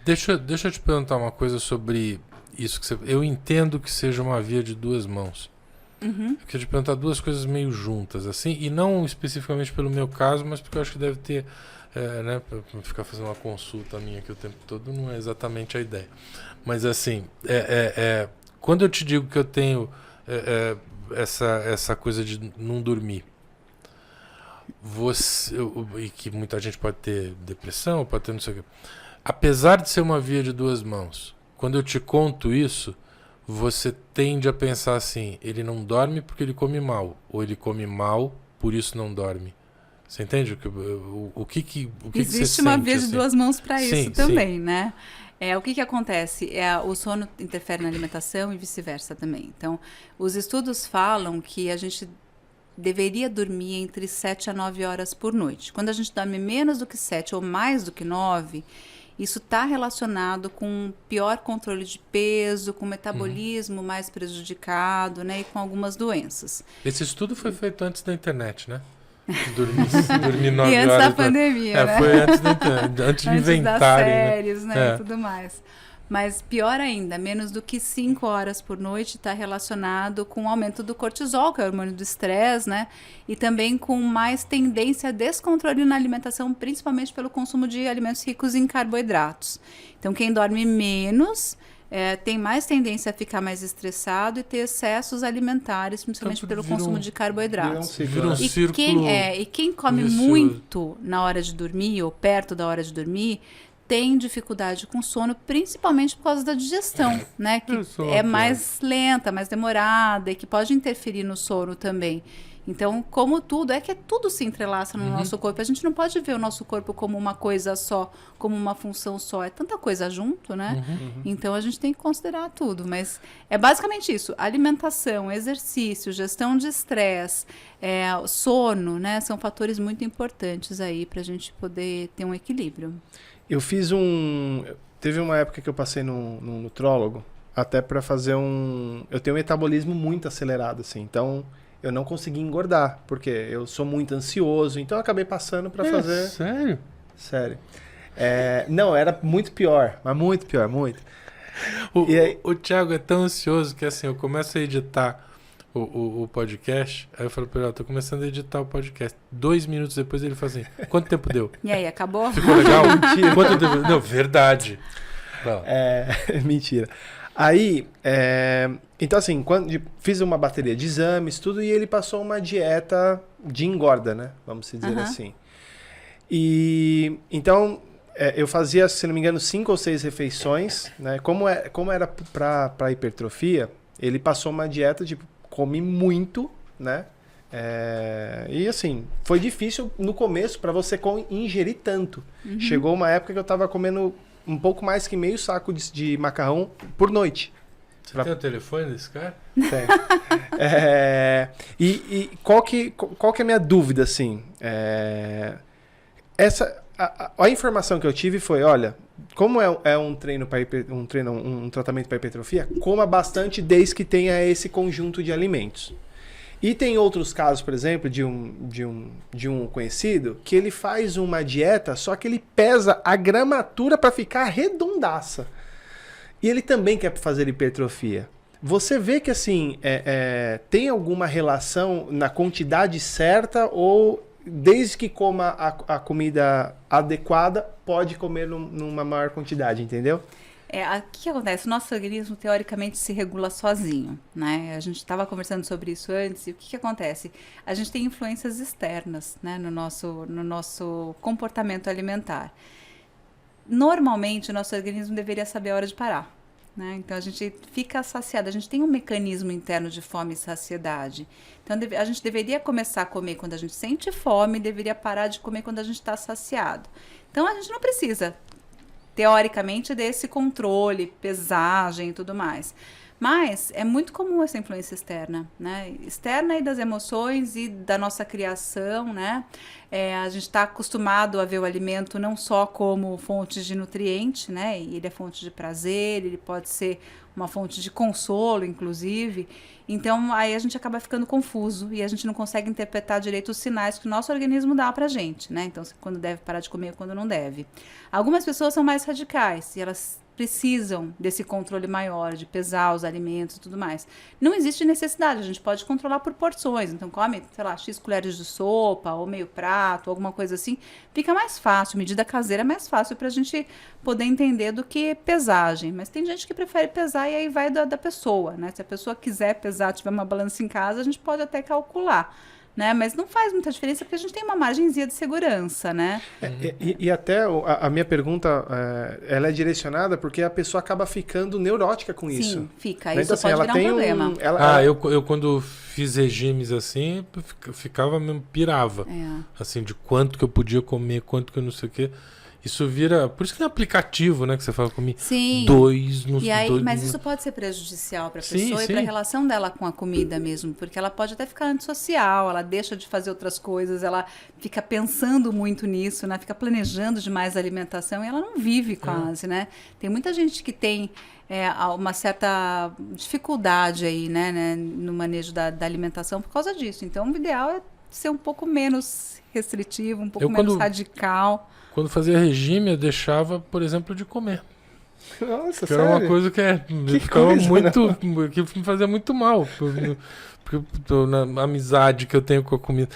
Deixa eu te perguntar uma coisa sobre isso que você... Eu entendo que seja uma via de duas mãos. Uhum. Eu queria te perguntar duas coisas meio juntas, assim, e não especificamente pelo meu caso, mas porque eu acho que deve ter, né, pra ficar fazendo uma consulta minha aqui o tempo todo, não é exatamente a ideia. Mas assim, quando eu te digo que eu tenho essa coisa de não dormir, e que muita gente pode ter depressão, pode ter não sei o quê. Apesar de ser uma via de duas mãos, quando eu te conto isso, você tende a pensar assim, ele não dorme porque ele come mal, ou ele come mal, por isso não dorme. Você entende o que você Existe uma sente, via de assim? duas mãos para isso Sim, também, sim. né? O que acontece? O sono interfere na alimentação e vice-versa também. Então, os estudos falam que a gente deveria dormir entre 7 a 9 horas por noite. Quando a gente dorme menos do que 7 ou mais do que 9, isso está relacionado com pior controle de peso, com metabolismo mais prejudicado, né? E com algumas doenças. Esse estudo foi feito antes da internet, né? Dormir 9 E antes horas. da pandemia, né? Foi antes da internet, antes de Antes das inventarem, séries, né? né? E tudo mais. Mas pior ainda, menos do que 5 horas por noite está relacionado com o aumento do cortisol, que é o hormônio do estresse, né? E também com mais tendência a descontrole na alimentação, principalmente pelo consumo de alimentos ricos em carboidratos. Então, quem dorme menos tem mais tendência a ficar mais estressado e ter excessos alimentares, principalmente pelo consumo de carboidratos. Vira um E círculo. quem come vicioso. muito na hora de dormir ou perto da hora de dormir tem dificuldade com sono, principalmente por causa da digestão, né? Que é mais lenta, mais demorada e que pode interferir no sono também. Então, como tudo, que tudo se entrelaça no nosso corpo. A gente não pode ver o nosso corpo como uma coisa só, como uma função só. É tanta coisa junto, né? Então, a gente tem que considerar tudo. Mas é basicamente isso. Alimentação, exercício, gestão de estresse, sono, né? São fatores muito importantes aí para a gente poder ter um equilíbrio. Eu fiz Teve uma época que eu passei num nutrólogo, até para fazer eu tenho um metabolismo muito acelerado, assim, então eu não consegui engordar, porque eu sou muito ansioso, então eu acabei passando para fazer... Sério? Sério. Não, era muito pior, mas muito pior, muito. O Thiago é tão ansioso que assim, eu começo a editar o podcast, aí eu falo pra ele, tô começando a editar o podcast. 2 minutos depois ele fala assim, quanto tempo deu? E aí, acabou? Ficou legal? Mentira. Quanto tempo? Não, verdade. Mentira. Aí, então assim, fiz uma bateria de exames, tudo, e ele passou uma dieta de engorda, né? Vamos dizer assim. E, então, eu fazia, se não me engano, 5 ou 6 refeições, né? Como era para hipertrofia, ele passou uma dieta, tipo, come muito, né? E assim, foi difícil no começo para você ingerir tanto. Chegou uma época que eu tava comendo um pouco mais que meio saco de macarrão por noite. Você tem o telefone desse cara? Tem. E qual que é a minha dúvida, assim? A informação que eu tive foi, olha, como é um tratamento para hipertrofia, coma bastante desde que tenha esse conjunto de alimentos. E tem outros casos, por exemplo, de um conhecido, que ele faz uma dieta, só que ele pesa a gramatura para ficar redondaça. E ele também quer fazer hipertrofia. Você vê que assim, tem alguma relação na quantidade certa ou desde que coma a comida adequada, pode comer numa maior quantidade, entendeu? O que acontece? O nosso organismo, teoricamente, se regula sozinho, né? A gente estava conversando sobre isso antes, e o que acontece? A gente tem influências externas, né, no nosso comportamento alimentar. Normalmente, o nosso organismo deveria saber a hora de parar, né? Então, a gente fica saciado, a gente tem um mecanismo interno de fome e saciedade. Então, a gente deveria começar a comer quando a gente sente fome, deveria parar de comer quando a gente está saciado. Então, a gente não precisa, teoricamente, desse controle, pesagem e tudo mais. Mas é muito comum essa influência externa, né? Externa e das emoções e da nossa criação, né? A gente está acostumado a ver o alimento não só como fonte de nutriente, né? Ele é fonte de prazer, ele pode ser uma fonte de consolo, inclusive. Então, aí a gente acaba ficando confuso e a gente não consegue interpretar direito os sinais que o nosso organismo dá pra gente, né? Então, quando deve parar de comer, quando não deve. Algumas pessoas são mais radicais e elas precisam desse controle maior, de pesar os alimentos e tudo mais. Não existe necessidade, a gente pode controlar por porções. Então, come, sei lá, X colheres de sopa, ou meio prato, alguma coisa assim. Fica mais fácil, medida caseira é mais fácil pra gente poder entender do que pesagem. Mas tem gente que prefere pesar e aí vai da pessoa, né? Se a pessoa quiser pesar, tiver uma balança em casa, a gente pode até calcular. Né? Mas não faz muita diferença porque a gente tem uma margenzinha de segurança, né? E até a minha pergunta, ela é direcionada porque a pessoa acaba ficando neurótica com isso. Sim, fica. Né? Isso então, pode virar um problema. Eu quando fiz regimes assim, ficava mesmo, pirava. Assim, de quanto que eu podia comer, quanto que eu não sei o quê. Isso vira... Por isso que tem aplicativo, né? Que você fala comigo. Sim. Mas isso pode ser prejudicial para a pessoa e para a relação dela com a comida mesmo. Porque ela pode até ficar antissocial, ela deixa de fazer outras coisas, ela fica pensando muito nisso, né? Fica planejando demais a alimentação e ela não vive quase, né? Tem muita gente que tem uma certa dificuldade aí, né? No manejo da alimentação por causa disso. Então, o ideal é ser um pouco menos restritivo, um pouco menos radical. Quando fazia regime, eu deixava, por exemplo, de comer. Nossa, que era uma coisa que ficava muito... Que me fazia muito mal. Na amizade que eu tenho com a comida.